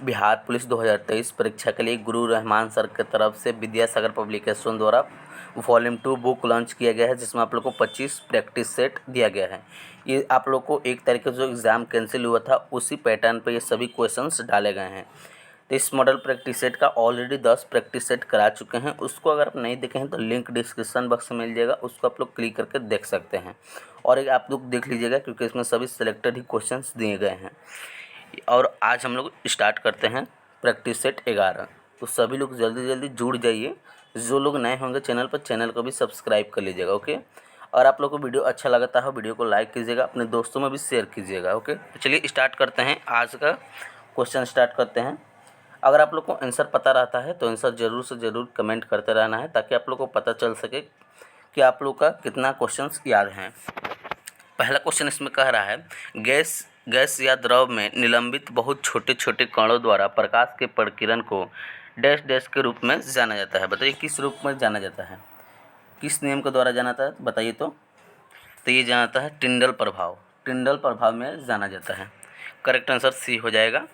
Bihar police 2023 परीक्षा के लिए गुरु रहमान सर की तरफ से विद्यासागर पब्लिकेशन द्वारा वॉल्यूम 2 बुक लॉन्च किया गया है, जिसमें आप लोग को 25 प्रैक्टिस सेट दिया गया है। ये आप लोग को एक तरीके से जो एग्ज़ाम कैंसिल हुआ था उसी पैटर्न पे ये सभी क्वेश्चंस डाले गए हैं। तो इस मॉडल प्रैक्टिस सेट का ऑलरेडी 10 प्रैक्टिस सेट करा चुके हैं। उसको अगर आप नहीं देखे हैं तो लिंक डिस्क्रिप्शन बॉक्स में मिल जाएगा, उसको आप लोग क्लिक करके देख सकते हैं। और एक आप लोग देख लीजिएगा क्योंकि इसमें सभी सिलेक्टेड ही क्वेश्चंस दिए गए हैं। और आज हम लोग स्टार्ट करते हैं प्रैक्टिस सेट 11। तो सभी लोग जल्दी जल्दी जुड़ जाइए। जो लोग नए होंगे चैनल पर, चैनल को भी सब्सक्राइब कर लीजिएगा। ओके। और आप लोग को वीडियो अच्छा लगता है वीडियो को लाइक कीजिएगा, अपने दोस्तों में भी शेयर कीजिएगा। ओके, तो चलिए स्टार्ट करते हैं। आज का क्वेश्चन स्टार्ट करते हैं। अगर आप लोग को आंसर पता रहता है तो आंसर ज़रूर से ज़रूर कमेंट करते रहना है, ताकि आप लोग को पता चल सके कि आप लोग का कितना क्वेश्चंस याद हैं। पहला क्वेश्चन इसमें कह रहा है, गैस या द्रव में निलंबित बहुत छोटे छोटे कणों द्वारा प्रकाश के प्रकीर्णन को डैश डैश के रूप में जाना जाता है। बताइए किस रूप में जाना जाता है, किस नियम के द्वारा जाना जाता है, बताइए। तो ये जाना जाता है टिंडल प्रभाव। टिंडल प्रभाव में जाना जाता है। करेक्ट आंसर सी हो जाएगा।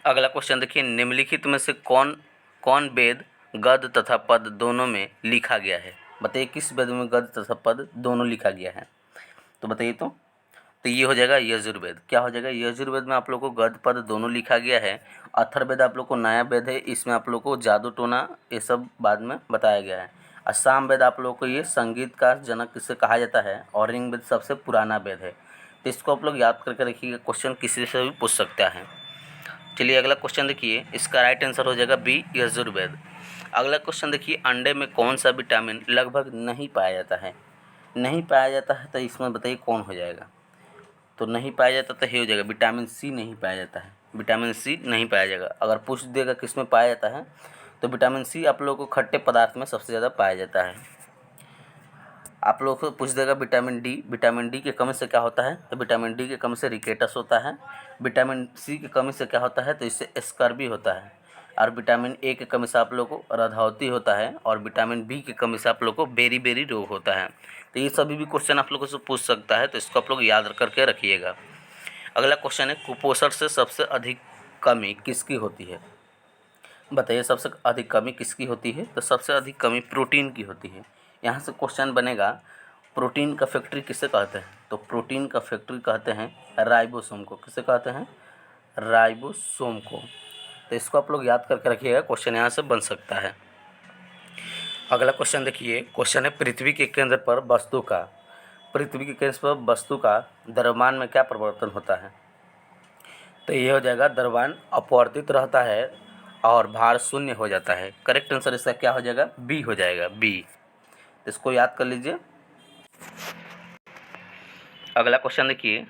अगला क्वेश्चन देखिए, निम्नलिखित में से कौन कौन वेद गद्य तथा पद दोनों में लिखा गया है। बताइए किस वेद में गद्य तथा पद दोनों लिखा गया है, तो बताइए। तो ये हो जाएगा यजुर्वेद। क्या हो जाएगा, यजुर्वेद में आप लोग को गद्य पद दोनों लिखा गया है। अथर्ववेद आप लोग को नया वेद है, इसमें आप लोग को जादू टोना ये सब बाद में बताया गया है। और सामवेद आप लोग को ये संगीत का जनक किसे कहा जाता है, और ऋग्वेद सबसे पुराना वेद है। तो इसको आप लोग याद करके रखिएगा, क्वेश्चन किसी से भी पूछ सकता है। चलिए अगला क्वेश्चन देखिए, इसका राइट आंसर हो जाएगा बी यजुर्वेद। अगला क्वेश्चन देखिए, अंडे में कौन सा विटामिन लगभग नहीं पाया जाता है। नहीं पाया जाता है तो इसमें बताइए कौन हो जाएगा। तो नहीं पाया जाता तो ये हो जाएगा विटामिन सी नहीं पाया जाता है। विटामिन सी नहीं पाया जाएगा। अगर पूछ देगा किस में पाया जाता है तो विटामिन सी आप लोगों को खट्टे पदार्थ में सबसे ज़्यादा पाया जाता है। आप लोगों को पूछ देगा विटामिन डी, विटामिन डी की कमी से क्या होता है, तो विटामिन डी की कमी से रिकेटस होता है। विटामिन सी की कमी से क्या होता है, तो इससे स्कर्वी होता है। और विटामिन ए की कमी से आप लोगों को रधौती होता है। और विटामिन बी की कमी से आप लोगों को बेरी बेरी रोग होता है। तो ये सभी भी क्वेश्चन आप लोगों से पूछ सकता है, तो इसको आप लोग याद करके रखिएगा। अगला क्वेश्चन है, कुपोषण से सबसे अधिक कमी किसकी होती है। बताइए सबसे अधिक कमी किसकी होती है, तो सबसे अधिक कमी प्रोटीन की होती है। यहाँ से क्वेश्चन बनेगा, प्रोटीन का फैक्ट्री किसे कहते हैं, तो प्रोटीन का फैक्ट्री कहते हैं राइबोसोम को। किसे कहते हैं, राइबोसोम को। तो इसको आप लोग याद करके रखिएगा, क्वेश्चन यहाँ से बन सकता है। अगला क्वेश्चन देखिए, क्वेश्चन है, पृथ्वी के केंद्र पर वस्तु का द्रव्यमान में क्या परिवर्तन होता है। तो ये हो जाएगा द्रव्यमान अपवर्तित रहता है और भार शून्य हो जाता है। करेक्ट आंसर इसका क्या हो जाएगा, बी हो जाएगा, बी। इसको याद कर लीजिए। अगला क्वेश्चन देखिए,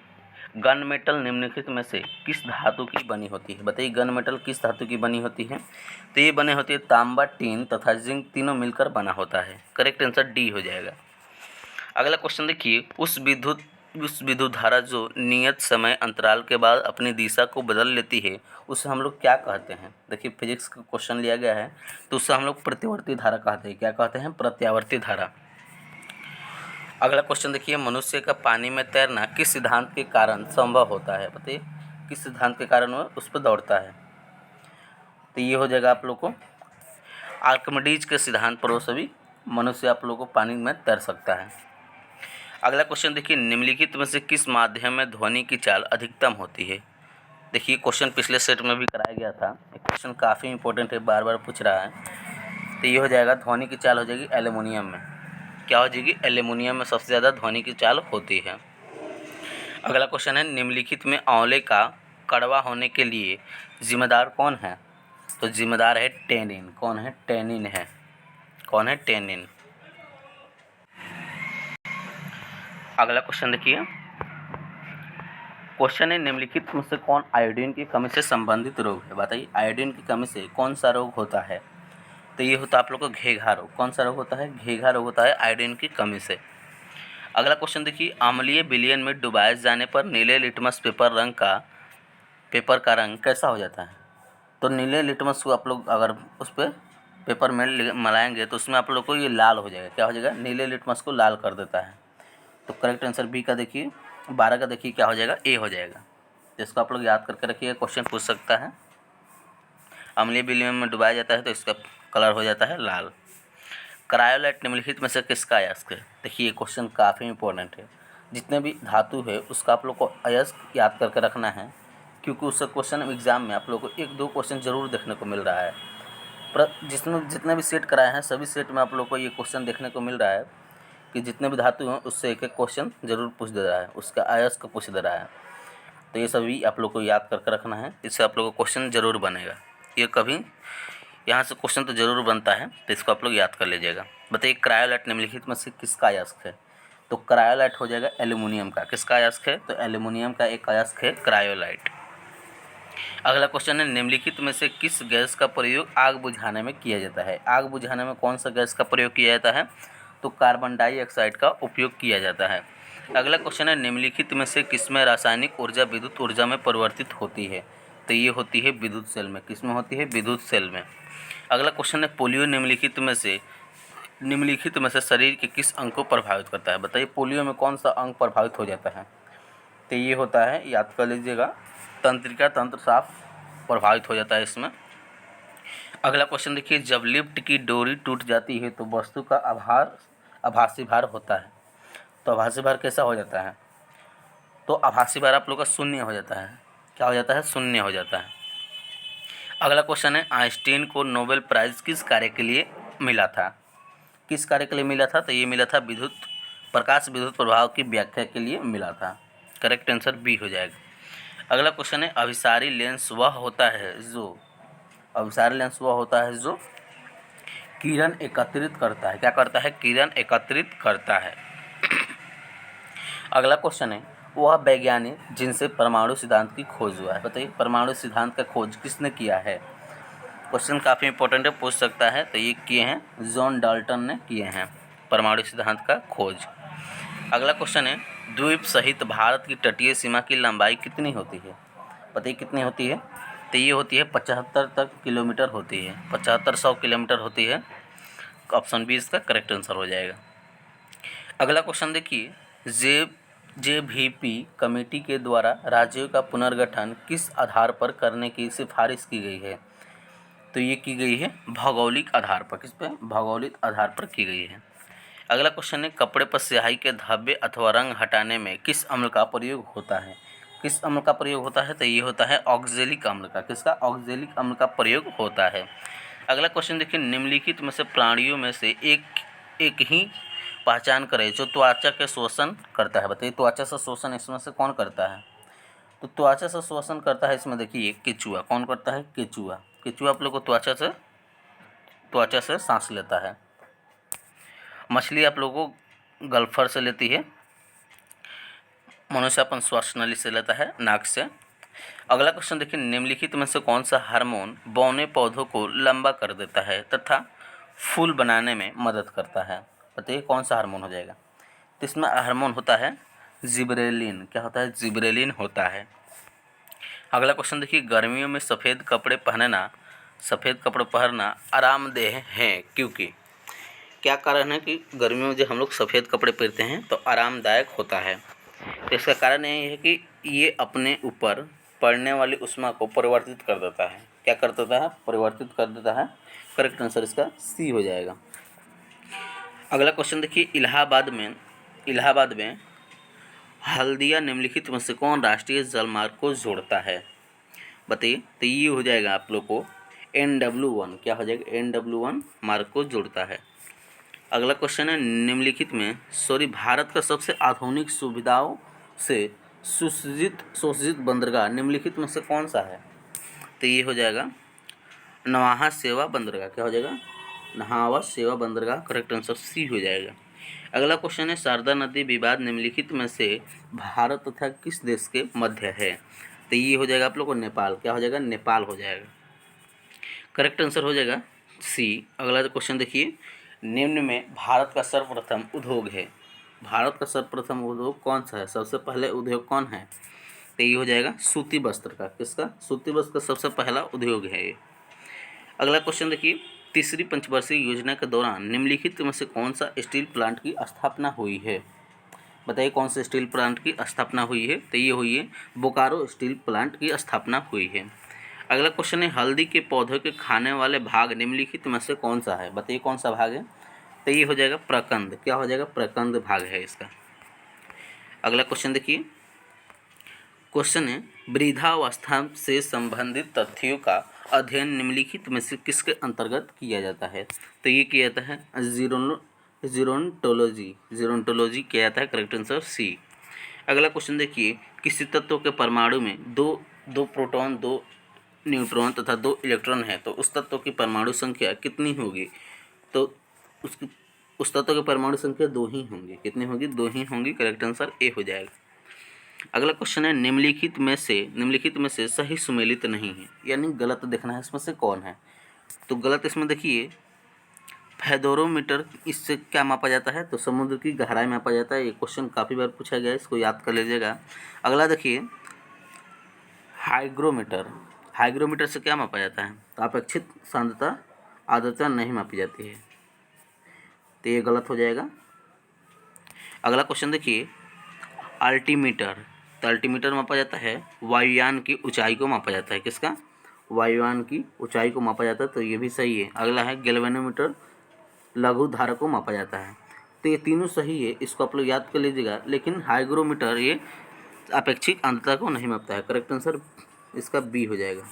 गन मेटल निम्नलिखित में से किस धातु की बनी होती है। बताइए गन मेटल किस धातु की बनी होती है। तो ये बनी होती है तांबा, टीन तथा जिंक, तीनों मिलकर बना होता है। करेक्ट आंसर डी हो जाएगा। अगला क्वेश्चन देखिए, उस विद्युत धारा जो नियत समय अंतराल के बाद अपनी दिशा को बदल लेती है उसे हम लोग क्या कहते हैं। देखिए फिजिक्स का क्वेश्चन लिया गया है, तो उससे हम लोग प्रत्यावर्ती धारा कहते हैं। क्या कहते हैं, प्रत्यावर्ती धारा। अगला क्वेश्चन देखिए, मनुष्य का पानी में तैरना किस सिद्धांत के कारण संभव होता है। बताइए किस सिद्धांत के कारण वह उस पर दौड़ता है। तो ये हो जाएगा आप लोग को आर्किमिडीज के सिद्धांत पर वो सभी मनुष्य आप लोग को पानी में तैर सकता है। अगला क्वेश्चन देखिए, निम्नलिखित में से किस माध्यम में ध्वनि की चाल अधिकतम होती है। देखिए क्वेश्चन पिछले सेट में भी कराया गया था, ये क्वेश्चन काफ़ी इंपॉर्टेंट है, बार बार पूछ रहा है। तो ये हो जाएगा ध्वनि की चाल हो जाएगी एल्युमिनियम में। क्या हो जाएगी, एल्युमिनियम में सबसे ज़्यादा ध्वनि की चाल होती है। अगला क्वेश्चन है, निम्नलिखित में आंवले का कड़वा होने के लिए जिम्मेदार कौन है। तो जिम्मेदार है टेनिन। कौन है, टेनिन है। कौन है, टेनिन। अगला क्वेश्चन देखिए, क्वेश्चन है, निम्नलिखित में से कौन आयोडीन की कमी से संबंधित रोग है। बताइए आयोडीन की कमी से कौन सा रोग होता है। तो ये होता है आप लोग को घेघा रोग। कौन सा रोग होता है, घेघा रोग होता है आयोडीन की कमी से। अगला क्वेश्चन देखिए, अम्लीय विलयन में डुबाए जाने पर नीले लिटमस पेपर का रंग कैसा हो जाता है। तो नीले लिटमस को आप लोग अगर उस पर पेपर में मिलाएंगे तो उसमें आप लोग को ये लाल हो जाएगा। क्या हो जाएगा, नीले लिटमस को लाल कर देता है। तो करेक्ट आंसर बी का देखिए, 12 का देखिए क्या हो जाएगा, ए हो जाएगा। तो इसको आप लोग याद करके रखिए, क्वेश्चन पूछ सकता है। अम्लीय विलयन में डुबाया जाता है तो इसका कलर हो जाता है लाल। क्रायोलाइट निम्नलिखित में से किसका अयस्क है? देखिए ये क्वेश्चन काफ़ी इंपॉर्टेंट है। जितने भी धातु है उसका आप लोग को अयस्क याद करके रखना है, क्योंकि उससे क्वेश्चन एग्जाम में आप लोग को 1-2 क्वेश्चन जरूर देखने को मिल रहा है। जिसमें जितने भी सेट कराए हैं सभी सेट में आप लोग को ये क्वेश्चन देखने को मिल रहा है कि जितने भी धातु हैं उससे एक क्वेश्चन जरूर पूछ दे रहा है, उसका अयस्क पूछ दे रहा है। तो ये सभी आप लोग को याद करके रखना है, इससे आप लोग को क्वेश्चन जरूर बनेगा। ये कभी यहाँ से क्वेश्चन तो जरूर बनता है, तो इसको आप लोग याद कर लीजिएगा। बताइए क्रायोलाइट निम्नलिखित में से किसका अयस्क है? तो क्रायोलाइट हो जाएगा एल्यूमिनियम का। किसका अयस्क है? तो एल्यूमिनियम का एक अयस्क है क्रायोलाइट। अगला क्वेश्चन है निम्नलिखित में से किस गैस का प्रयोग आग बुझाने में किया जाता है? आग बुझाने में कौन सा गैस का प्रयोग किया जाता है? तो कार्बन डाइऑक्साइड का उपयोग किया जाता है। अगला क्वेश्चन है निम्नलिखित में से किसमें रासायनिक ऊर्जा विद्युत ऊर्जा में परिवर्तित होती है? तो ये होती है विद्युत सेल में। किसमें होती है? विद्युत सेल में। अगला क्वेश्चन है पोलियो निम्नलिखित में से शरीर के किस अंग को प्रभावित करता है? बताइए पोलियो में कौन सा अंग प्रभावित हो जाता है? तो ये होता है, याद कर लीजिएगा, तंत्रिका तंत्र साफ प्रभावित हो जाता है इसमें। अगला क्वेश्चन देखिए, जब लिफ्ट की डोरी टूट जाती है तो वस्तु का आभासी भार होता है। तो आभासी भार कैसा हो जाता है? तो आभासी भार आप लोग का शून्य हो जाता है। क्या हो जाता है? शून्य हो जाता है। अगला क्वेश्चन है आइंस्टीन को नोबेल प्राइज़ किस कार्य के लिए मिला था? किस कार्य के लिए मिला था? तो ये मिला था प्रकाश विद्युत प्रभाव की व्याख्या के लिए मिला था। करेक्ट आंसर बी हो जाएगा। अगला क्वेश्चन है अभिसारी लेंस वह होता है जो किरण एकत्रित करता है। क्या करता है? किरण एकत्रित करता है। अगला क्वेश्चन है वह वैज्ञानिक जिनसे परमाणु सिद्धांत की खोज हुआ है। बताइए परमाणु सिद्धांत का खोज किसने किया है? क्वेश्चन काफ़ी इंपॉर्टेंट है, पूछ सकता है। तो ये किए हैं जॉन डाल्टन ने किए हैं परमाणु सिद्धांत का खोज। अगला क्वेश्चन है द्वीप सहित भारत की तटीय सीमा की लंबाई कितनी होती है? बताइए कितनी होती है? तो ये होती है 75 तक किलोमीटर होती है। 7500 किलोमीटर होती है। ऑप्शन बी इसका करेक्ट आंसर हो जाएगा। अगला क्वेश्चन देखिए, JVP कमेटी के द्वारा राज्यों का पुनर्गठन किस आधार पर करने की सिफारिश की गई है? तो ये की गई है भौगोलिक आधार पर। किस पे? भौगोलिक आधार पर की गई है। अगला क्वेश्चन है कपड़े पर स्याही के धब्बे अथवा रंग हटाने में किस अम्ल का प्रयोग होता है? किस अम्ल का प्रयोग होता है? तो ये होता है ऑक्जेलिक अम्ल का। किसका? ऑक्जेलिक अम्ल का प्रयोग होता है। अगला क्वेश्चन देखिए, निम्नलिखित में से प्राणियों में से एक ही पहचान करें जो त्वचा के शोषण करता है। बताइए त्वचा से शोषण इसमें से कौन करता है? तो त्वचा से शोषण करता है इसमें देखिए केचुआ। कौन करता है? केचुआ। केचुआ आप लोग को त्वचा से सांस लेता है। मछली आप लोगों को गल्फर से लेती है। मनुष्य अपन श्वास नली से लेता है, नाक से। अगला क्वेश्चन देखिए, निम्नलिखित में से कौन सा हार्मोन बौने पौधों को लंबा कर देता है तथा फूल बनाने में मदद करता है? बताइए कौन सा हार्मोन हो जाएगा? तो इसमें हार्मोन होता है जिबरेलिन। क्या होता है? जिबरेलिन होता है। अगला क्वेश्चन देखिए, गर्मियों में सफ़ेद कपड़े पहनना आरामदेह है क्योंकि क्या कारण है कि गर्मियों में जो हम लोग सफ़ेद कपड़े पहनते हैं तो आरामदायक होता है? तो इसका कारण ये है कि ये अपने ऊपर पड़ने वाली ऊष्मा को परिवर्तित कर देता है। क्या कर देता है? परिवर्तित कर देता है। करेक्ट आंसर इसका सी हो जाएगा। अगला क्वेश्चन देखिए, इलाहाबाद में हल्दिया निम्नलिखित में से कौन राष्ट्रीय जलमार्ग को जोड़ता है? बताइए। तो ये हो जाएगा आप लोग को NW1। क्या हो जाएगा? NW1 मार्ग को जोड़ता है। अगला क्वेश्चन है निम्नलिखित में भारत का सबसे आधुनिक सुविधाओं से सुसज्जित बंदरगाह निम्नलिखित में से कौन सा है? तो ये हो जाएगा नवाहा सेवा बंदरगाह। क्या हो जाएगा? नहावा सेवा बंदरगाह। करेक्ट आंसर सी हो जाएगा। अगला क्वेश्चन है शारदा नदी विवाद निम्नलिखित में से भारत तथा किस देश के मध्य है? तो ये हो जाएगा आप लोग को नेपाल। क्या हो जाएगा? नेपाल हो जाएगा। करेक्ट आंसर हो जाएगा सी। अगला क्वेश्चन देखिए, निम्न में भारत का सर्वप्रथम उद्योग है। भारत का सर्वप्रथम उद्योग कौन सा है? सबसे पहले उद्योग कौन है? तो ये हो जाएगा सूती वस्त्र का। किसका? सूती वस्त्र का सबसे पहला उद्योग है ये। अगला क्वेश्चन देखिए, तीसरी पंचवर्षीय योजना के दौरान निम्नलिखित में से कौन सा स्टील प्लांट की स्थापना हुई है? बताइए कौन से स्टील प्लांट की स्थापना हुई है? तो ये हुई है बोकारो स्टील प्लांट की स्थापना हुई है। अगला क्वेश्चन है हल्दी के पौधे के खाने वाले भाग निम्नलिखित में से कौन सा है? बताइए कौन सा भाग है? तो ये हो जाएगा प्रकंद। क्या हो जाएगा? प्रकंद भाग है इसका। अगला क्वेश्चन देखिए, क्वेश्चन है वृद्धावस्था से संबंधित तथ्यों का अध्ययन निम्नलिखित में से किसके अंतर्गत किया जाता है? तो ये किया जाता है जीरोन्टोलॉजी किया जाता है। Correct answer C. अगला क्वेश्चन देखिए, किसी तत्व के परमाणु में दो प्रोटॉन, दो न्यूट्रॉन तथा दो इलेक्ट्रॉन है तो उस तत्व की परमाणु संख्या कितनी होगी? तो उस तत्व की परमाणु संख्या 2 ही होंगी। कितनी होगी? 2 ही होंगी। करेक्ट आंसर ए हो जाएगा। अगला क्वेश्चन है निम्नलिखित में से सही सुमेलित नहीं है, यानी गलत देखना है इसमें से कौन है। तो गलत इसमें देखिए, फेदोरोमीटर इससे क्या मापा जाता है? तो समुद्र की गहराई मापा जाता है। ये क्वेश्चन काफ़ी बार पूछा गया है, इसको याद कर लीजिएगा। अगला देखिए, हाइग्रोमीटर से क्या मापा जाता है? तो अपेक्षित सांद्रता आर्द्रता नहीं मापी जाती है, तो ये गलत हो जाएगा। अगला क्वेश्चन देखिए, अल्टीमीटर। तो अल्टीमीटर मापा जाता है वायुयान की ऊंचाई को मापा जाता है। किसका? वायुयान की ऊंचाई को मापा जाता है, तो ये भी सही है। अगला है गैल्वेनोमीटर, लघु धारक को मापा जाता है। तो ये तीनों सही है, इसको आप लोग याद कर लीजिएगा। लेकिन हाइग्रोमीटर ये अपेक्षित आर्द्रता को नहीं मापता है। करेक्ट आंसर इसका बी हो जाएगा।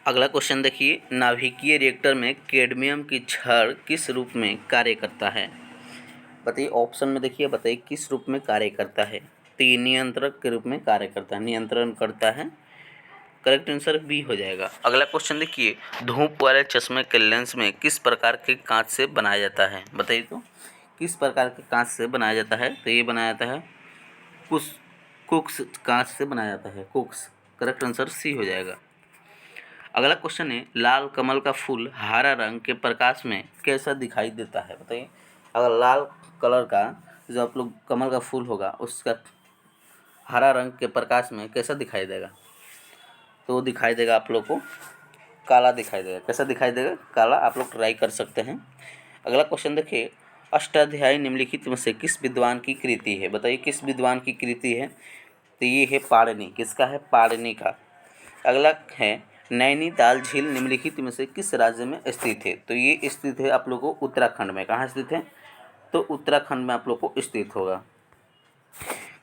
अगला क्वेश्चन देखिए, नाभिकीय रिएक्टर में कैडमियम की छड़ किस रूप में कार्य करता है? बताइए ऑप्शन में देखिए, बताइए किस रूप में कार्य करता है? तो ये नियंत्रक के रूप में कार्य करता है, नियंत्रण करता है। करेक्ट आंसर बी हो जाएगा। अगला क्वेश्चन देखिए, धूप वाले चश्मे के लेंस में किस प्रकार के कांच से बनाया जाता है? बताइए तो किस प्रकार के कांच से बनाया जाता है? तो ये बनाया जाता है कुक्स कांच से बनाया जाता है, कुक्स। करेक्ट आंसर सी हो जाएगा। अगला क्वेश्चन है, लाल कमल का फूल हरा रंग के प्रकाश में कैसा दिखाई देता है? बताइए, अगर लाल कलर का जो आप लोग कमल का फूल होगा उसका हरा रंग के प्रकाश में कैसा दिखाई देगा? तो वो दिखाई देगा आप लोग को काला दिखाई देगा। कैसा दिखाई देगा? काला। आप लोग ट्राई कर सकते हैं। अगला क्वेश्चन देखिए, अष्टाध्यायी निम्नलिखित में से किस विद्वान की कृति है? बताइए किस विद्वान की कृति है? तो ये है पाणिनि। किसका है? पाणिनि का। अगला है, नैनीताल झील निम्नलिखित में से किस राज्य में स्थित है? तो ये स्थित है आप लोग को उत्तराखंड में। कहाँ स्थित है? तो उत्तराखंड में आप लोग को स्थित होगा।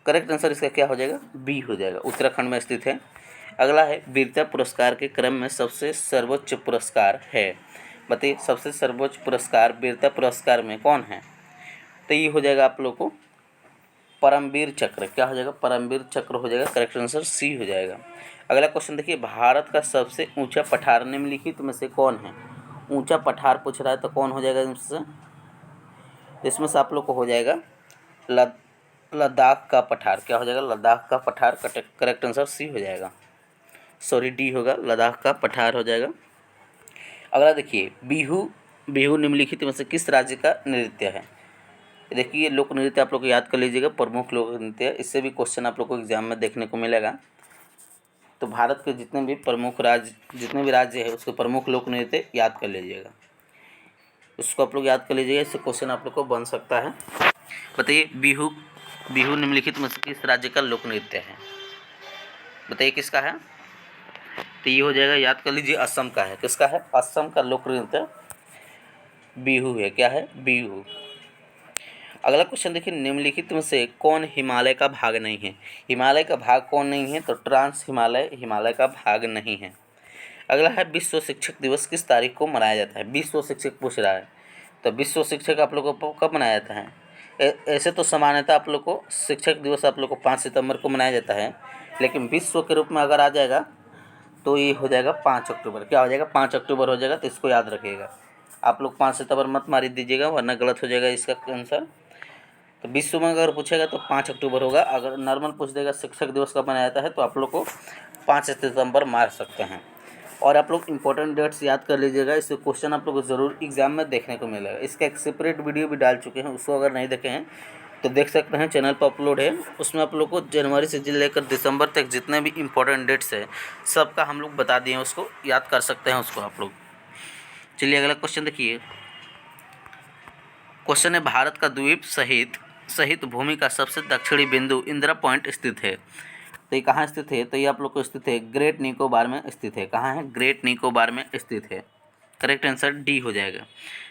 करेक्ट आंसर इसका क्या हो जाएगा? बी हो जाएगा, उत्तराखंड में स्थित है। अगला है, वीरता पुरस्कार के क्रम में सबसे सर्वोच्च पुरस्कार है। बताइए सबसे सर्वोच्च पुरस्कार वीरता पुरस्कार में कौन है? तो ये हो जाएगा आप लोग को परमवीर चक्र। क्या हो जाएगा? परमवीर चक्र हो जाएगा। करेक्ट आंसर सी हो जाएगा। अगला क्वेश्चन देखिए, भारत का सबसे ऊंचा पठार निम्नलिखित में से कौन है? ऊंचा पठार पूछ रहा है तो कौन हो जाएगा इसमें से आप लोग को हो जाएगा लद्दाख का पठार। क्या हो जाएगा? लद्दाख का पठार। करेक्ट आंसर सी हो जाएगा, सॉरी डी होगा, लद्दाख का पठार हो जाएगा। अगला देखिए, बिहू निम्नलिखित में से किस राज्य का नृत्य है? देखिए लोक नृत्य आप लोग को याद कर लीजिएगा, प्रमुख लोक नृत्य। इससे भी क्वेश्चन आप लोग को एग्जाम में देखने को मिलेगा। तो भारत के जितने भी राज्य है उसके प्रमुख लोक नृत्य याद कर लीजिएगा, उसको आप लोग याद कर लीजिएगा। इससे क्वेश्चन आप लोग को बन सकता है। बताइए बिहू निम्नलिखित में से किस राज्य का लोक नृत्य है? बताइए किसका है? तो ये हो जाएगा, याद कर लीजिए, असम का है। किसका है? असम का लोक नृत्य बिहू है। क्या है? बिहू। अगला क्वेश्चन देखिए, निम्नलिखित में से कौन हिमालय का भाग नहीं है? हिमालय का भाग कौन नहीं है? तो ट्रांस हिमालय का भाग नहीं है। अगला है, विश्व शिक्षक दिवस किस तारीख को मनाया जाता है? विश्व शिक्षक पूछ रहा है, तो विश्व शिक्षक आप लोगों को कब मनाया जाता है? ऐसे तो सामान्यतः आप लोग को शिक्षक दिवस आप लोग को 5 सितंबर को मनाया जाता है, लेकिन विश्व के रूप में अगर आ जाएगा तो ये हो जाएगा 5 अक्टूबर। क्या हो जाएगा? 5 अक्टूबर हो जाएगा। तो इसको याद रखिएगा, आप लोग 5 सितंबर मत मार दीजिएगा वरना गलत हो जाएगा इसका आंसर। तो विश्व में अगर पूछेगा तो 5 अक्टूबर होगा। अगर नॉर्मल पूछ देगा शिक्षक दिवस कब मनाया जाता है तो आप लोग को 5 सितंबर मार सकते हैं। और आप लोग इंपॉर्टेंट डेट्स याद कर लीजिएगा, इससे क्वेश्चन आप लोग को ज़रूर एग्जाम में देखने को मिलेगा। इसका एक सेपरेट वीडियो भी डाल चुके हैं, उसको अगर नहीं देखे हैं तो देख सकते हैं, चैनल पर अपलोड है। उसमें आप लोग को जनवरी से लेकर दिसंबर तक जितने भी इंपॉर्टेंट डेट्स है सबका हम लोग बता दिए हैं, उसको याद कर सकते हैं उसको आप लोग। चलिए अगला क्वेश्चन देखिए, क्वेश्चन है भारत का द्वीप सहित भूमि का सबसे दक्षिणी बिंदु इंदिरा पॉइंट स्थित है। तो ये कहाँ स्थित है? तो ये आप लोग को स्थित है ग्रेट निकोबार में स्थित है। कहाँ है? ग्रेट निकोबार में स्थित है। करेक्ट आंसर डी हो जाएगा।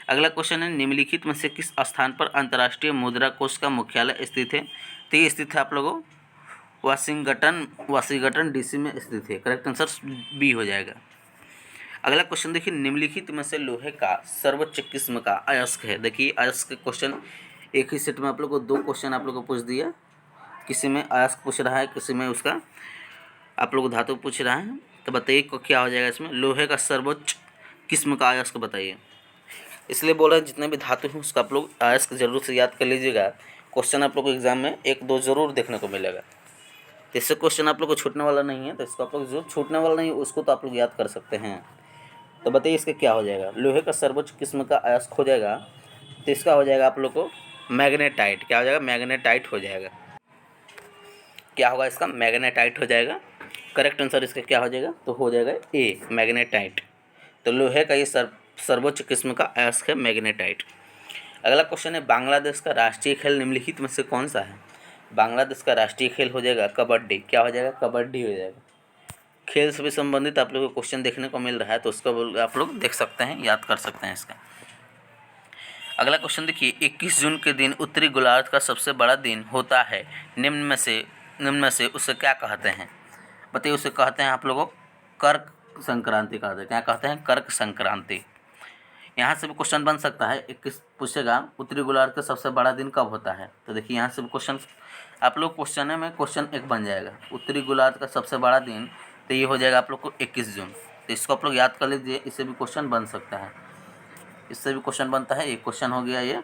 अगला क्वेश्चन है निम्नलिखित में से किस स्थान पर अंतर्राष्ट्रीय मुद्रा कोष का मुख्यालय स्थित है? तो ये स्थित है आप लोगों वाशिंगटन डीसी में स्थित है। करेक्ट आंसर बी हो जाएगा। अगला क्वेश्चन देखिए निम्नलिखित में से लोहे का सर्वोच्च किस्म का अयस्क है। देखिए अयस्क क्वेश्चन एक ही सेट में आप लोग को 2 क्वेश्चन आप लोग को पूछ दिया। किसी में अयस्क पूछ रहा है, किसी में उसका आप लोग धातु पूछ रहा है। तो बताइए क्या हो जाएगा इसमें? लोहे का सर्वोच्च किस्म का अयस्क बताइए। इसलिए बोल रहे हैं जितने भी धातु हैं उसका आप लोग अयस्क जरूर से याद कर लीजिएगा। क्वेश्चन आप लोग को एग्जाम में 1-2 जरूर देखने को मिलेगा। तो इससे क्वेश्चन आप लोग को छूटने वाला नहीं है। तो इसको आप लोग जो छूटने वाला नहीं है उसको तो आप लोग याद कर सकते हैं। तो बताइए इसका क्या हो जाएगा? लोहे का सर्वोच्च किस्म का अयस्क हो जाएगा। तो इसका हो जाएगा आप लोग को मैग्नेटाइट। क्या हो जाएगा? मैग्नेटाइट हो जाएगा। क्या होगा इसका? मैग्नेटाइट हो जाएगा। करेक्ट आंसर इसका क्या हो जाएगा? तो हो जाएगा ए मैग्नेटाइट। तो लोहे का ये सर्वोच्च किस्म का अयस्क है मैग्नेटाइट। अगला क्वेश्चन है बांग्लादेश का राष्ट्रीय खेल निम्नलिखित में से कौन सा है? बांग्लादेश का राष्ट्रीय खेल हो जाएगा कबड्डी। क्या हो जाएगा? कबड्डी हो जाएगा। खेल से भी संबंधित आप लोगों को क्वेश्चन देखने को मिल रहा है तो उसका आप लोग देख सकते हैं, याद कर सकते हैं इसका। अगला क्वेश्चन देखिए 21 जून के दिन उत्तरी गोलार्ध का सबसे बड़ा दिन होता है। निम्न में से उसे क्या कहते हैं? बताइए। उसे कहते हैं आप लोगों कर्क संक्रांति कहते हैं। क्या कहते हैं? कर्क संक्रांति। यहाँ से भी क्वेश्चन बन सकता है। 21 पूछेगा उत्तरी गोलार्ध का सबसे बड़ा दिन कब होता है? तो देखिए यहाँ से भी क्वेश्चन आप लोग क्वेश्चन में क्वेश्चन 1 बन जाएगा। उत्तरी गोलार्ध का सबसे बड़ा दिन तो ये हो जाएगा आप लोग को 21 जून। तो इसको आप लोग याद कर लीजिए। इससे भी क्वेश्चन बन सकता है। इससे भी क्वेश्चन बनता है। एक क्वेश्चन हो गया ये,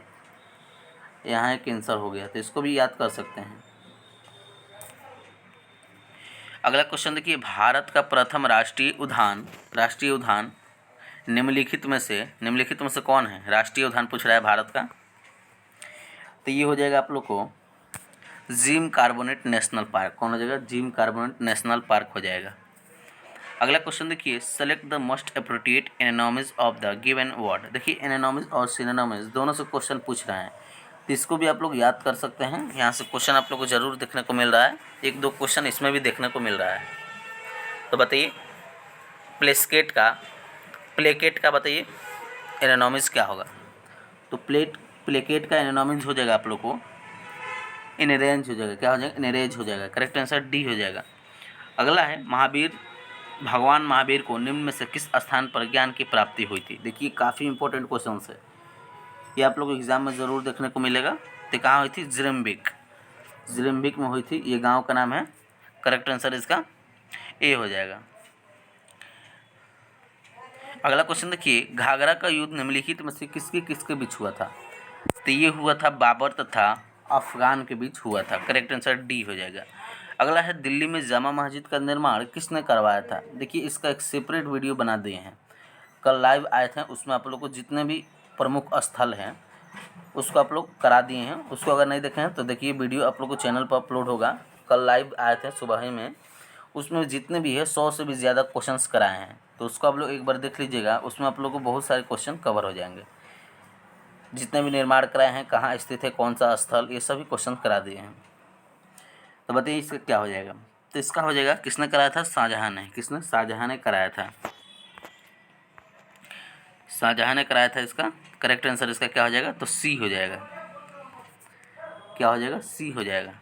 यहाँ एक आंसर हो गया। तो इसको भी याद कर सकते हैं। अगला क्वेश्चन देखिए भारत का प्रथम राष्ट्रीय उद्यान निम्नलिखित में से कौन है? राष्ट्रीय उद्यान पूछ रहा है भारत का। तो ये हो जाएगा आप लोग को जिम कार्बोनेट नेशनल पार्क। कौन हो जाएगा? जिम कार्बोनेट नेशनल पार्क हो जाएगा। अगला क्वेश्चन देखिए select the most appropriate anonymous of the given word. देखिए एनोनिम्स और सिनोनिम्स दोनों से क्वेश्चन पूछ रहे हैं तो इसको भी आप लोग याद कर सकते हैं। यहाँ से क्वेश्चन आप लोग को जरूर देखने को मिल रहा है। 1-2 क्वेश्चन इसमें भी देखने को मिल रहा है। तो बताइए प्लेकेट का बताइए एनोनिम्स क्या होगा? तो प्लेकेट का एनोनिम्स हो जाएगा आप लोग को इनरेंज हो जाएगा। क्या हो जाएगा? इनरेज हो जाएगा। करेक्ट आंसर डी हो जाएगा। अगला है भगवान महावीर को निम्न में से किस स्थान पर ज्ञान की प्राप्ति हुई थी? देखिए काफ़ी इंपॉर्टेंट क्वेश्चन है ये, आप लोग एग्जाम में ज़रूर देखने को मिलेगा। तो कहाँ हुई थी? जिरम्बिक में हुई थी। ये गांव का नाम है। करेक्ट आंसर इसका ए हो जाएगा। अगला क्वेश्चन देखिए घाघरा का युद्ध निम्नलिखित में से किसके बीच हुआ था? तो ये हुआ था बाबर तथा अफगान के बीच हुआ था। करेक्ट आंसर डी हो जाएगा। अगला है दिल्ली में जामा मस्जिद का निर्माण किसने करवाया था? देखिए इसका एक सेपरेट वीडियो बना दिए हैं। कल लाइव आए थे उसमें आप लोग को जितने भी प्रमुख स्थल हैं उसको आप लोग करा दिए हैं। उसको अगर नहीं देखे हैं तो देखिए वीडियो आप लोग को चैनल पर अपलोड होगा। कल लाइव आए थे सुबह ही में, उसमें जितने भी है 100 से भी ज़्यादा क्वेश्चंस कराए हैं। तो उसको आप लोग एक बार देख लीजिएगा। उसमें आप लोग को बहुत सारे क्वेश्चन कवर हो जाएंगे। जितने भी निर्माण कराए हैं, कहाँ स्थित है, कौन सा स्थल, ये सभी क्वेश्चन करा दिए हैं। तो बताइए इसका क्या हो जाएगा? तो इसका हो जाएगा किसने कराया था? शाहजहां ने। किसने? शाहजहां ने कराया था। शाहजहां ने कराया था इसका। करेक्ट आंसर इसका क्या हो जाएगा? तो सी हो जाएगा। क्या हो जाएगा? सी हो जाएगा।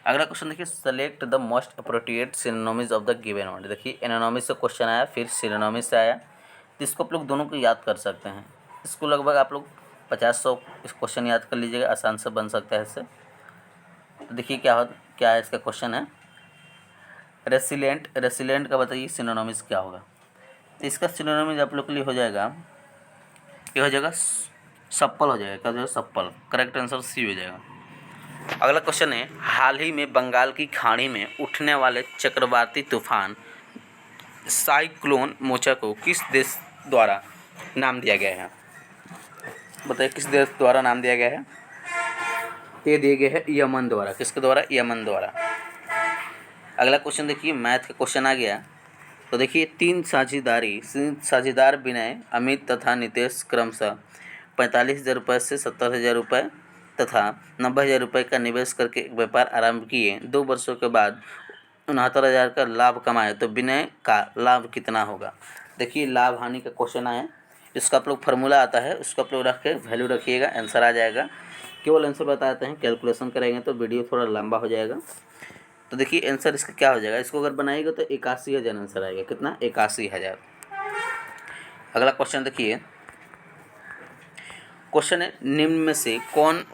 अगला क्वेश्चन देखिए select the most appropriate synonyms of the given word. देखिए एनोनिम्स से क्वेश्चन आया, फिर सिनोनिम्स से आया। तो इसको आप लोग दोनों को याद कर सकते हैं। इसको लगभग आप लोग 50-100 इस क्वेश्चन याद कर लीजिएगा, आसान से बन सकता है इससे। तो देखिए क्या है इसका क्वेश्चन है रेसिलेंट का बताइए सिनोनिम्स क्या होगा? तो इसका सिनोनिम्स आप लोग के लिए हो जाएगा, ये हो जाएगा सप्पल हो जाएगा। क्या हो जाएगा? सप्पल। करेक्ट आंसर सी हो जाएगा। अगला क्वेश्चन है हाल ही में बंगाल की खाड़ी में उठने वाले चक्रवाती तूफान साइक्लोन मोचा को किस देश द्वारा नाम दिया गया है? बताइए किस देश द्वारा नाम दिया गया है? ये दिए गए है यमन द्वारा। किसके द्वारा? यमन द्वारा। अगला क्वेश्चन देखिए मैथ का क्वेश्चन आ गया। तो देखिए 3 साझेदार विनय, अमित तथा नितेश क्रमशः 45,000 रुपये से 70,000 रुपये तथा 90,000 रुपये का निवेश करके एक व्यापार आरंभ किए। 2 वर्षों के बाद 69,000 का लाभ कमाए तो विनय का लाभ कितना होगा। देखिए लाभ हानि का क्वेश्चन आया, इसका आप लोग फार्मूला आता है, उसको आप लोग रख के वैल्यू रखिएगा, आंसर आ जाएगा। केवल आंसर बताते हैं, कैलकुलेशन करेंगे तो वीडियो थोड़ा लंबा हो जाएगा। तो देखिए आंसर इसका क्या हो जाएगा, इसको अगर बनाएगा तो 81,000 आंसर आएगा। कितना? 81,000। अगला क्वेश्चन देखिए, क्वेश्चन है निम्न में से कौन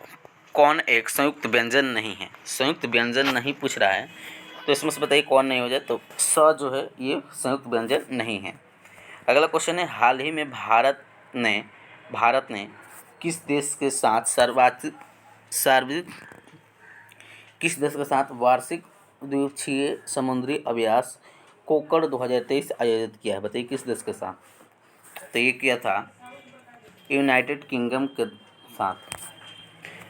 कौन एक संयुक्त व्यंजन नहीं है। संयुक्त व्यंजन नहीं पूछ रहा है, तो इसमें से बताइए कौन नहीं हो जाए। तो स जो है ये संयुक्त व्यंजन नहीं है। अगला क्वेश्चन है हाल ही में भारत ने किस देश के साथ किस देश के साथ वार्षिक द्वीपक्षीय समुद्री अभ्यास कोकड़ 2023 आयोजित किया है। बताइए किस देश के साथ। तो ये किया था यूनाइटेड किंगडम के साथ।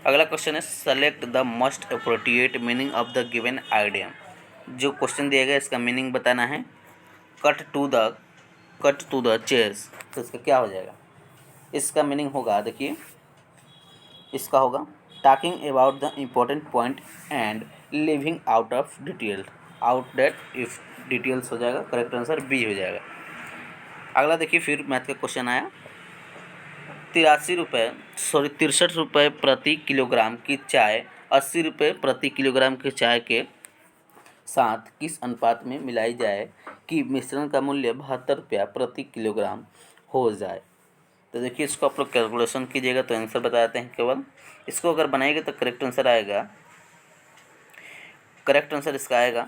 अगला क्वेश्चन है select the most appropriate meaning of the given idiom. जो क्वेश्चन दिया गया इसका मीनिंग बताना है। कट टू द चेस, तो इसका क्या हो जाएगा, इसका मीनिंग होगा, देखिए इसका होगा talking about the important point and leaving out of detail, out date if details हो जाएगा। करेक्ट आंसर बी हो जाएगा। अगला देखिए फिर मैथ का क्वेश्चन आया, 63 रुपये प्रति किलोग्राम की चाय 80 रुपये प्रति किलोग्राम की चाय के साथ किस अनुपात में मिलाई जाए कि मिश्रण का मूल्य 72 रुपया प्रति किलोग्राम हो जाए। तो देखिए इसको आप लोग कैलकुलेशन कीजिएगा तो आंसर बताते हैं। केवल इसको अगर बनाएंगे तो करेक्ट आंसर आएगा, करेक्ट आंसर इसका आएगा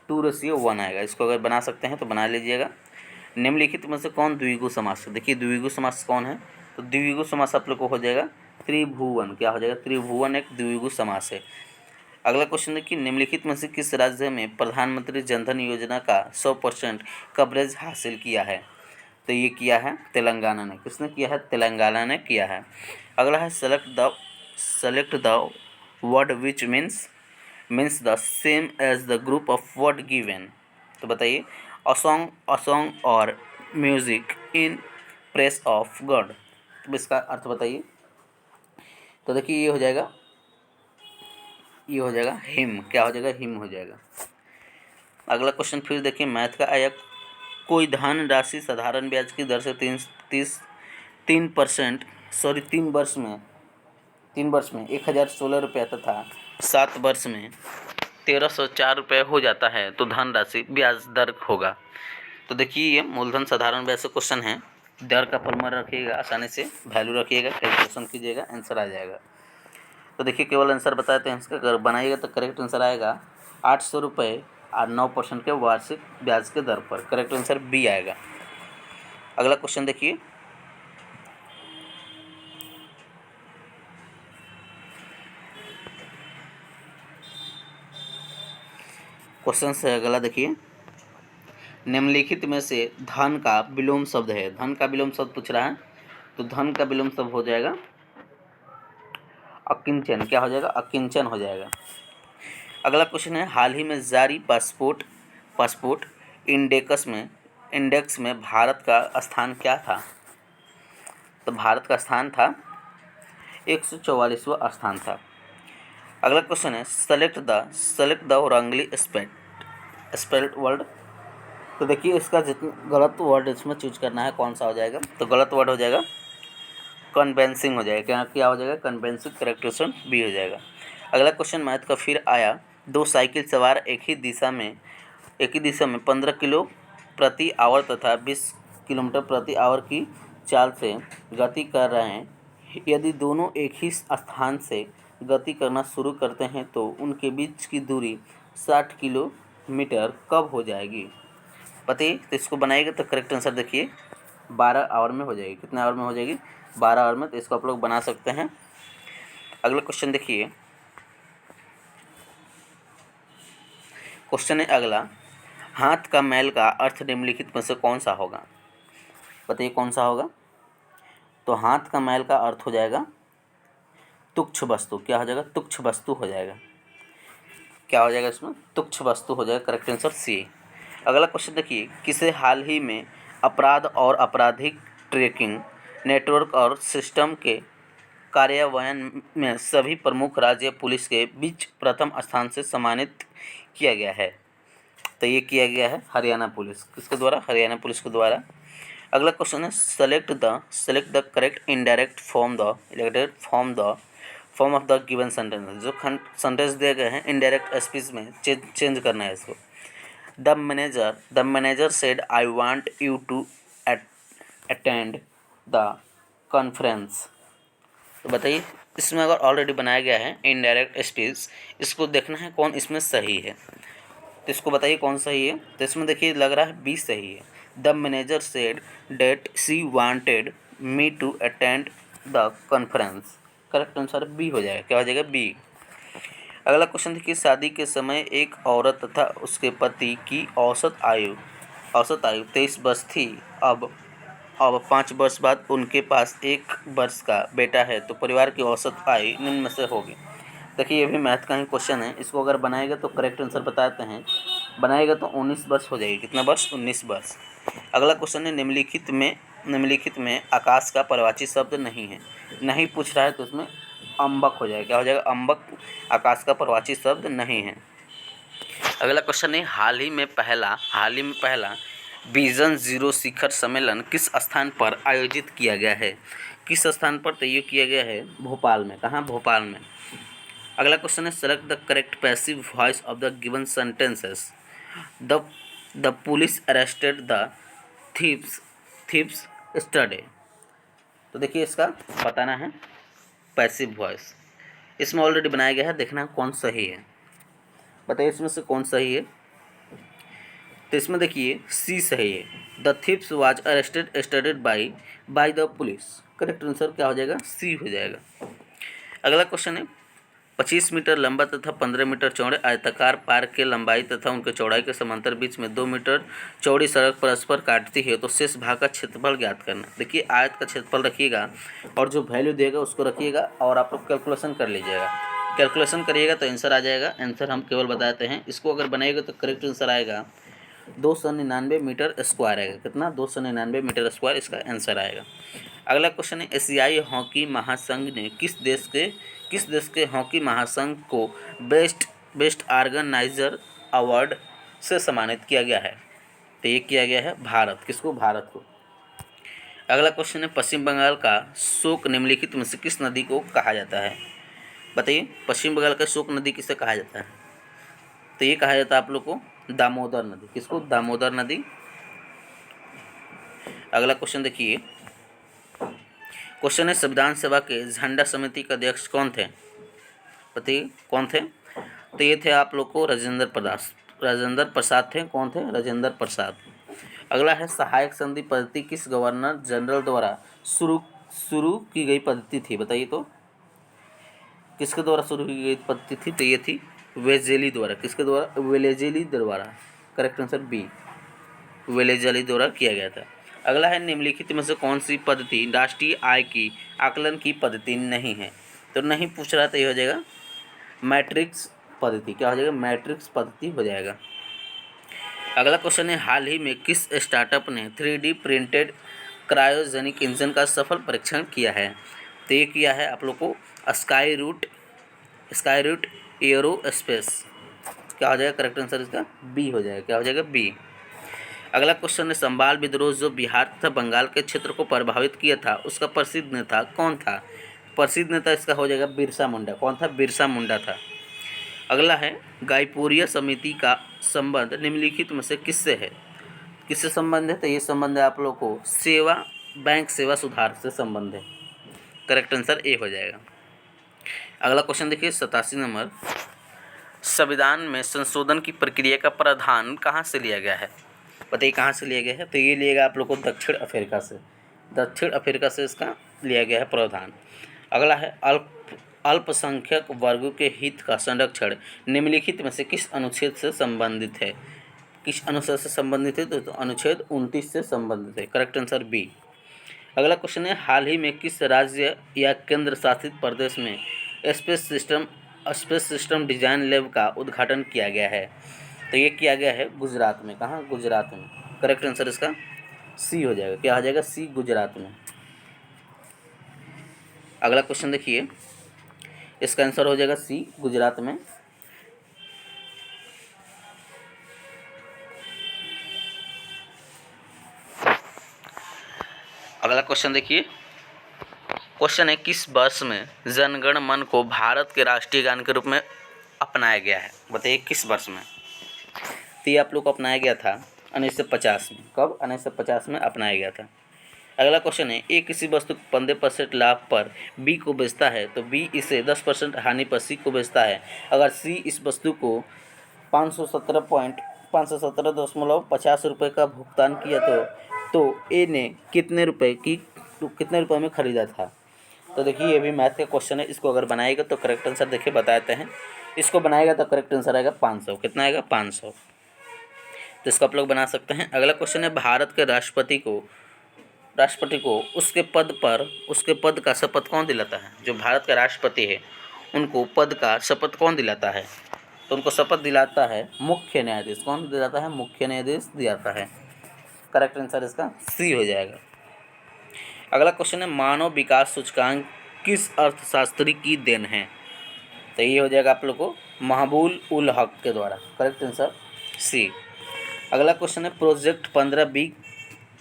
2:1 आएगा। इसको अगर बना सकते हैं तो बना लीजिएगा। निम्नलिखित में से कौन द्विगु समास है। देखिए द्विगु समास कौन है, तो द्विगु समास आप लोग को हो जाएगा त्रिभुवन। क्या हो जाएगा, त्रिभुवन एक द्विगु समास है। अगला क्वेश्चन देखिए, निम्नलिखित में से किस राज्य में प्रधानमंत्री जनधन योजना का 100% कवरेज हासिल किया है। तो ये किया है तेलंगाना ने। किसने किया है, तेलंगाना ने किया है। अगला है select the word which means the same as the group of word given. तो बताइए अ सॉन्ग और music in praise of God. तो इसका अर्थ बताइए। तो देखिए ये हो जाएगा हिम। क्या हो जाएगा, हिम हो जाएगा। अगला क्वेश्चन फिर देखिए मैथ का आया, कोई धन राशि साधारण ब्याज की दर से 3 वर्ष में 1016 रुपया तथा 7 वर्ष में 1304 रुपये हो जाता है तो धन राशि ब्याज दर होगा। तो देखिए ये मूलधन साधारण ब्याज से क्वेश्चन है। दर का फॉर्मूला रखिएगा, आसानी से वैल्यू रखिएगा, कैलकुलेशन कीजिएगा, आंसर आ जाएगा। तो देखिए केवल आंसर बताते हैं, इसका अगर बनाइएगा तो करेक्ट आंसर आएगा 800 रुपये और 9% के वार्षिक ब्याज के दर पर। करेक्ट आंसर बी आएगा। अगला क्वेश्चन देखिए, क्वेश्चन से अगला देखिए, निम्नलिखित में से धन का विलोम शब्द है। धन का विलोम शब्द पूछ रहा है, तो धन का विलोम शब्द हो जाएगा अकिंचन। क्या हो जाएगा, अकिंचन हो जाएगा। अगला क्वेश्चन है, हाल ही में जारी पासपोर्ट इंडेक्स में भारत का स्थान क्या था। तो भारत का स्थान था 144वां स्थान था। अगला क्वेश्चन है, select the wrongly spelled word. तो देखिए इसका जितना गलत वर्ड इसमें चूज करना है कौन सा हो जाएगा। तो गलत वर्ड हो जाएगा कन्वेंसिंग हो जाएगा। क्या हो जाएगा, कन्वेंसिंग। करेक्ट ऑप्शन बी हो जाएगा। अगला क्वेश्चन मैथ का फिर आया, 2 साइकिल सवार एक ही दिशा में 15 किलो प्रति आवर तथा 20 किलोमीटर प्रति आवर की चाल से गति कर रहे हैं। यदि दोनों एक ही स्थान से गति करना शुरू करते हैं तो उनके बीच की दूरी 60 किलोमीटर कब हो जाएगी। पता है, तो इसको बनाएगा तो करेक्ट आंसर देखिए 12 आवर में हो जाएगी। कितने आवर में हो जाएगी, 12 आवर में। तो इसको आप लोग बना सकते हैं। अगला क्वेश्चन देखिए, क्वेश्चन है अगला, हाथ का मैल का अर्थ निम्नलिखित में से कौन सा होगा। बताइए कौन सा होगा। तो हाथ का मैल का अर्थ हो जाएगा तुच्छ वस्तु। क्या हो जाएगा, तुच्छ वस्तु हो जाएगा। क्या हो जाएगा इसमें, तुच्छ वस्तु हो जाएगा। Correct answer C. अगला क्वेश्चन देखिए, किसे हाल ही में अपराध और आपराधिक ट्रैकिंग नेटवर्क और सिस्टम के कार्यान्वयन में सभी प्रमुख राज्य पुलिस के बीच प्रथम स्थान से सम्मानित किया गया है। तो ये किया गया है हरियाणा पुलिस, किसके द्वारा? हरियाणा पुलिस के द्वारा। अगला क्वेश्चन है select the correct indirect form of the given sentence. जो सेंटेंस दिए गए हैं इनडायरेक्ट स्पीच में चेंज करना है इसको। The manager said I want you to attend the conference. तो बताइए, इसमें अगर ऑलरेडी बनाया गया है इनडायरेक्ट स्पीच, इसको देखना है कौन इसमें सही है। तो इसको बताइए कौन सही है। तो इसमें देखिए लग रहा है बी सही है। The manager said that she wanted me to attend the conference. Correct answer B हो जाएगा। क्या हो जाएगा? बी। अगला क्वेश्चन देखिए, शादी के समय एक औरत तथा उसके पति की औसत आयु 23 वर्ष थी। अब 5 वर्ष बाद उनके पास 1 वर्ष का बेटा है, तो परिवार की औसत आयु निम्न में से होगी। देखिए ये भी मैथ का ही क्वेश्चन है। इसको अगर बनाएगा तो करेक्ट आंसर बताते हैं। बनाएगा तो 19 वर्ष हो जाएगी। कितना वर्ष? 19 वर्ष। अगला क्वेश्चन है, निम्नलिखित में आकाश का परिवाची शब्द नहीं है। नहीं पूछ रहा है तो इसमें अम्बक हो जाएगा। क्या हो जाएगा? अम्बक आकाश का परिवाची शब्द नहीं है। अगला क्वेश्चन है, हाल ही में पहला विजन जीरो शिखर सम्मेलन किस स्थान पर आयोजित किया गया है? किस स्थान पर? तो ये किया गया है भोपाल में। कहाँ? भोपाल में। अगला क्वेश्चन है, select the correct passive voice of the given sentences. The police arrested the thieves स्टडे। तो देखिए इसका बताना है पैसिव वॉइस। इसमें ऑलरेडी बनाया गया है, देखना कौन सही है। बताइए इसमें से कौन सही है। तो इसमें देखिए सी सही है। The thieves was arrested studied by the police. Correct answer क्या हो जाएगा? सी हो जाएगा। अगला क्वेश्चन है, 25 मीटर लंबा तथा 15 मीटर चौड़े आयताकार पार्क के लंबाई तथा उनके चौड़ाई के समांतर बीच में 2 मीटर चौड़ी सड़क परस्पर काटती है, तो शेष भाग का क्षेत्रफल ज्ञात करना। देखिए आयत का क्षेत्रफल रखिएगा और जो वैल्यू देगा उसको रखिएगा और आप लोग कैलकुलेशन कर लीजिएगा। कैलकुलेशन करिएगा तो आंसर आ जाएगा। आंसर हम केवल बताते हैं। इसको अगर बनाएगा तो करेक्ट आंसर आएगा 299 मीटर स्क्वायर आएगा। कितना? 299 मीटर स्क्वायर इसका आंसर आएगा। अगला क्वेश्चन है, एशियाई हॉकी महासंघ ने किस देश के हॉकी महासंघ को बेस्ट ऑर्गेनाइजर अवार्ड से सम्मानित किया गया है? तो ये किया गया है भारत। किसको? भारत को। अगला क्वेश्चन है, पश्चिम बंगाल का शोक निम्नलिखित में से किस नदी को कहा जाता है? बताइए पश्चिम बंगाल का शोक नदी किसे कहा जाता है? तो ये कहा जाता है आप लोग को दामोदर नदी। किसको? दामोदर नदी। अगला क्वेश्चन देखिए, क्वेश्चन है, संविधान सभा के झंडा समिति के अध्यक्ष कौन थे? बताइए कौन थे? तो ये थे आप लोग को राजेंद्र प्रसाद थे। कौन थे? राजेंद्र प्रसाद। अगला है, सहायक संधि पद्धति किस गवर्नर जनरल द्वारा शुरू की गई पद्धति थी? बताइए तो किसके द्वारा शुरू की गई पद्धति थी? तो ये थी वेलेज़ली द्वारा। किसके द्वारा? वेलेज़ली द्वारा। करेक्ट आंसर बी, वेलेज़ली द्वारा किया गया था। अगला है, निम्नलिखित में से कौन सी पद्धति राष्ट्रीय आय की आकलन की पद्धति नहीं है? तो नहीं पूछ रहा तो ये हो जाएगा मैट्रिक्स पद्धति। क्या हो जाएगा? मैट्रिक्स पद्धति हो जाएगा। अगला क्वेश्चन है, हाल ही में किस स्टार्टअप ने 3D प्रिंटेड क्रायोजेनिक इंजन का सफल परीक्षण किया है? तो ये किया है आप लोग को स्काई रूट एरोस्पेस। क्या हो जाएगा? करेक्ट आंसर इसका बी हो जाएगा। क्या हो जाएगा? बी। अगला क्वेश्चन है, संबाल विद्रोह जो बिहार तथा बंगाल के क्षेत्र को प्रभावित किया था, उसका प्रसिद्ध नेता कौन था? प्रसिद्ध नेता इसका हो जाएगा बिरसा मुंडा। कौन था? बिरसा मुंडा था। अगला है, गायपुरिया समिति का संबंध निम्नलिखित में से किससे है? किससे संबंध है? तो ये संबंध है आप लोग को बैंक सेवा सुधार से संबंध है। करेक्ट आंसर ए हो जाएगा। अगला क्वेश्चन देखिए 87 नंबर, संविधान में संशोधन की प्रक्रिया का प्रावधान कहाँ से लिया गया है? बताइए कहाँ से लिया गया है? तो ये लिएगा आप लोग को दक्षिण अफ्रीका से इसका लिया गया है प्रावधान। अगला है, अल्पसंख्यक वर्गों के हित का संरक्षण निम्नलिखित में से किस अनुच्छेद से संबंधित है? किस अनुच्छेद से संबंधित है? तो अनुच्छेद 29 से संबंधित है। Correct answer B. अगला क्वेश्चन है, हाल ही में किस राज्य या केंद्र शासित प्रदेश में स्पेस सिस्टम डिजाइन लैब का उद्घाटन किया गया है? तो ये किया गया है गुजरात में। कहाँ? गुजरात में। करेक्ट आंसर इसका सी हो जाएगा। क्या हो जाएगा? सी, गुजरात में। अगला क्वेश्चन देखिए, इसका आंसर हो जाएगा सी, गुजरात में। अगला क्वेश्चन देखिए, क्वेश्चन है किस वर्ष में जनगण मन को भारत के राष्ट्रीय गान के रूप में अपनाया गया है? बताइए किस वर्ष में। तो ये आप लोग को अपनाया गया था 1950 में। कब? 1950 में अपनाया गया था। अगला क्वेश्चन है, ए किसी वस्तु को 15% लाभ पर बी को बेचता है तो बी इसे 10% हानि पर सी को बेचता है। अगर सी इस वस्तु को 517.50 रुपये का भुगतान किया तो ए ने कितने रुपए में खरीदा था? तो देखिए ये भी मैथ का क्वेश्चन है। इसको अगर बनाएगा तो करेक्ट आंसर देखिए बताते हैं। इसको बनाएगा तो करेक्ट आंसर आएगा 500। कितना आएगा? 500। तो इसको आप लोग बना सकते हैं। अगला क्वेश्चन है, भारत के राष्ट्रपति को उसके पद का शपथ कौन दिलाता है? जो भारत का राष्ट्रपति है उनको पद का शपथ कौन दिलाता है? तो उनको शपथ दिलाता है मुख्य न्यायाधीश। कौन दिलाता है? मुख्य न्यायाधीश दिलाता है। करेक्ट आंसर इसका सी हो जाएगा। अगला क्वेश्चन है, मानव विकास सूचकांक किस अर्थशास्त्री की देन है? तो ये हो जाएगा आप लोग को महबूब उल हक के द्वारा। Correct answer C. अगला क्वेश्चन है, प्रोजेक्ट 15B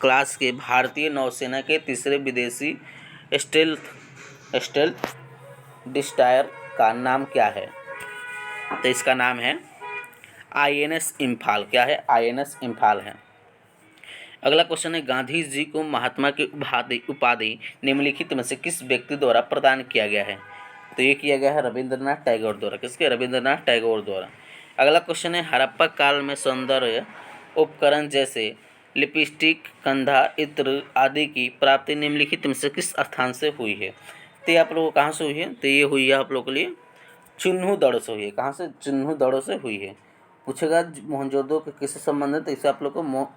क्लास के भारतीय नौसेना के तीसरे विदेशी स्टेल्थ डिस्ट्रॉयर का नाम क्या है? तो इसका नाम है INS इम्फाल। क्या है? INS इम्फाल है। अगला क्वेश्चन है, गांधी जी को महात्मा की उपाधि निम्नलिखित में से किस व्यक्ति द्वारा प्रदान किया गया है? तो ये किया गया है रविंद्रनाथ टैगोर द्वारा। किसके? रविंद्रनाथ टैगोर द्वारा। अगला क्वेश्चन है, हड़प्पा काल में सौंदर्य उपकरण जैसे लिपस्टिक, कंधा, इत्र आदि की प्राप्ति निम्नलिखित में से किस स्थान से हुई है? तो ये आप लोगों को कहाँ से हुई है? तो ये हुई है आप लोगों के लिए चिन्हू-दड़ो से हुई है। कहाँ से? चिन्हू-दड़ो से हुई है। पूछेगा मोहनजोदड़ो के किससे संबंधित, तो इसे आप लोग को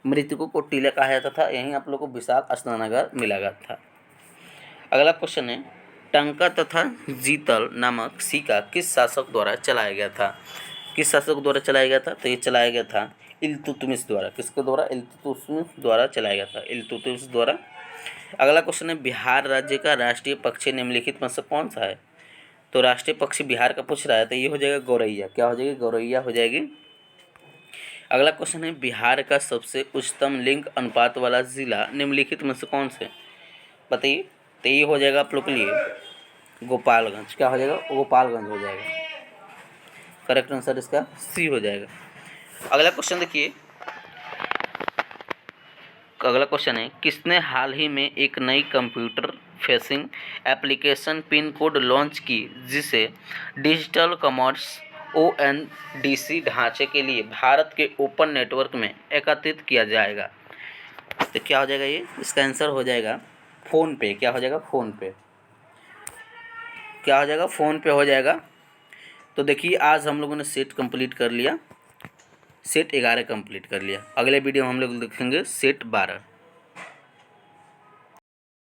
मृतकों को टीला कहा जाता था। यहीं आप लोग को विशाल स्नानागार मिला गया था। अगला क्वेश्चन है, टंका तथा जीतल नामक सिक्का किस शासक द्वारा चलाया गया था? किस शासक द्वारा चलाया गया था? तो ये चलाया गया था इल्तुतमिश द्वारा। किसके द्वारा? इल्तुतमिश द्वारा चलाया गया था। इल्तुतमिश द्वारा। अगला क्वेश्चन है, बिहार राज्य का राष्ट्रीय पक्षी निम्नलिखित में से कौन सा है? तो राष्ट्रीय पक्षी बिहार का पूछ रहा है तो ये हो जाएगा गौरैया। क्या हो जाएगी? गौरैया हो जाएगी। अगला क्वेश्चन है, बिहार का सबसे उच्चतम लिंग अनुपात वाला जिला निम्नलिखित में से कौन से? बताइए। तो ये हो जाएगा आप लोग के लिए गोपालगंज। क्या हो जाएगा? गोपालगंज हो जाएगा। करेक्ट आंसर इसका सी हो जाएगा। अगला क्वेश्चन देखिए, अगला क्वेश्चन है, किसने हाल ही में एक नई computer facing application pin code launch की जिसे डिजिटल कॉमर्स ONDC ढांचे के लिए भारत के ओपन नेटवर्क में एकत्रित किया जाएगा? तो क्या हो जाएगा ये? इसका आंसर हो जाएगा फ़ोन पे। क्या हो जाएगा? फ़ोन पे। क्या हो जाएगा? फ़ोन पे हो जाएगा। तो देखिए आज हम लोगों ने सेट कंप्लीट कर लिया, सेट 11 कंप्लीट कर लिया। अगले वीडियो में हम लोग देखेंगे सेट 12।